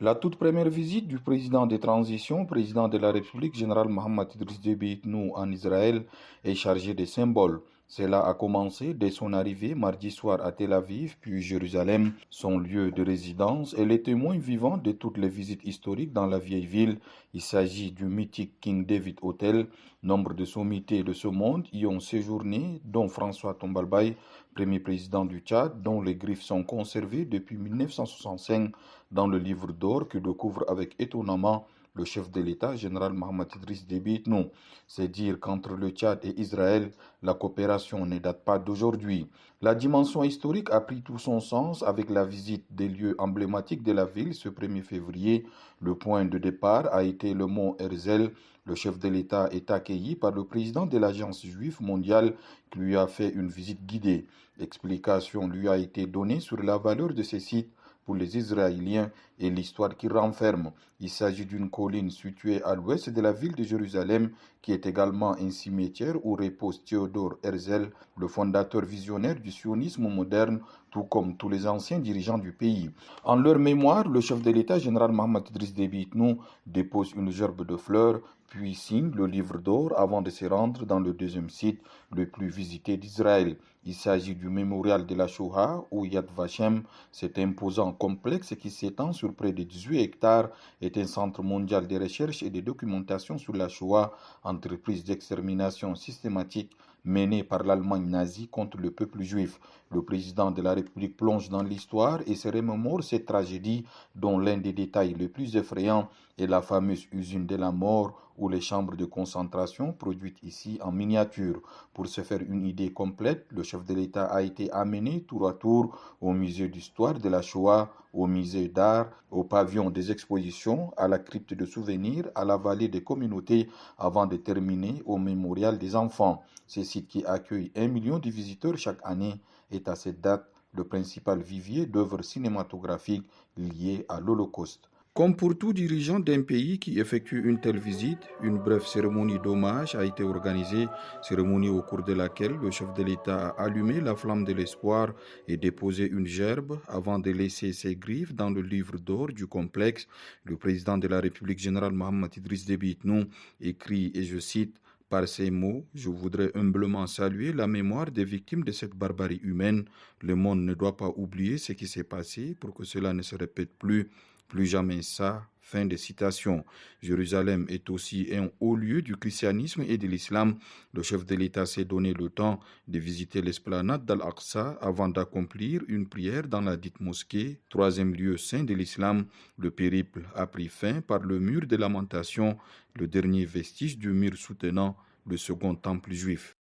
La toute première visite du président de transition, président de la République, général Mohamed Idriss Déby Itnou en Israël, est chargée de symboles. Cela a commencé dès son arrivée mardi soir à Tel Aviv, puis Jérusalem, son lieu de résidence, et les témoins vivants de toutes les visites historiques dans la vieille ville. Il s'agit du mythique King David Hotel. Nombre de sommités de ce monde y ont séjourné, dont François Tombalbaye, premier président du Tchad, dont les griffes sont conservées depuis 1965 dans le livre d'or que découvre avec étonnement le chef de l'État, général Mohamed Idriss Déby Itnou. C'est dire qu'entre le Tchad et Israël, la coopération ne date pas d'aujourd'hui. La dimension historique a pris tout son sens avec la visite des lieux emblématiques de la ville ce 1er février. Le point de départ a été le mont Herzl. Le chef de l'État est accueilli par le président de l'Agence juive mondiale qui lui a fait une visite guidée. Explication lui a été donnée sur la valeur de ces sites pour les Israéliens et l'histoire qui renferme. Il s'agit d'une colline située à l'ouest de la ville de Jérusalem qui est également un cimetière où repose Théodore Herzl, le fondateur visionnaire du sionisme moderne, tout comme tous les anciens dirigeants du pays. En leur mémoire, le chef de l'État, général Mohamed Idriss Déby Itnou, dépose une gerbe de fleurs, puis signe le livre d'or avant de se rendre dans le deuxième site le plus visité d'Israël. Il s'agit du mémorial de la Shoah où Yad Vashem, cet imposant complexe qui s'étend sur près de 18 hectares, est un centre mondial de recherche et de documentation sur la Shoah, entreprise d'extermination systématique menée par l'Allemagne nazie contre le peuple juif. Le président de la République plonge dans l'histoire et se remémore cette tragédie dont l'un des détails les plus effrayants est la fameuse usine de la mort ou les chambres de concentration produites ici en miniature. Pour se faire une idée complète, le chef de l'État a été amené tour à tour au musée d'histoire de la Shoah, au musée d'art, au pavillon des expositions, à la crypte de souvenirs, à la vallée des communautés, avant de terminer au mémorial des enfants. Ce site qui accueille 1 million de visiteurs chaque année est à cette date le principal vivier d'œuvres cinématographiques liées à l'Holocauste. Comme pour tout dirigeant d'un pays qui effectue une telle visite, une brève cérémonie d'hommage a été organisée, cérémonie au cours de laquelle le chef de l'État a allumé la flamme de l'espoir et déposé une gerbe avant de laisser ses griffes dans le livre d'or du complexe. Le président de la République générale Mohamed Idriss Déby Itnou écrit, et je cite, par ces mots, je voudrais humblement saluer la mémoire des victimes de cette barbarie humaine. Le monde ne doit pas oublier ce qui s'est passé pour que cela ne se répète plus. Plus jamais ça. Fin de citation. Jérusalem est aussi un haut lieu du christianisme et de l'islam. Le chef de l'État s'est donné le temps de visiter l'esplanade d'Al-Aqsa avant d'accomplir une prière dans la dite mosquée, troisième lieu saint de l'islam. Le périple a pris fin par le mur de lamentation, le dernier vestige du mur soutenant le second temple juif.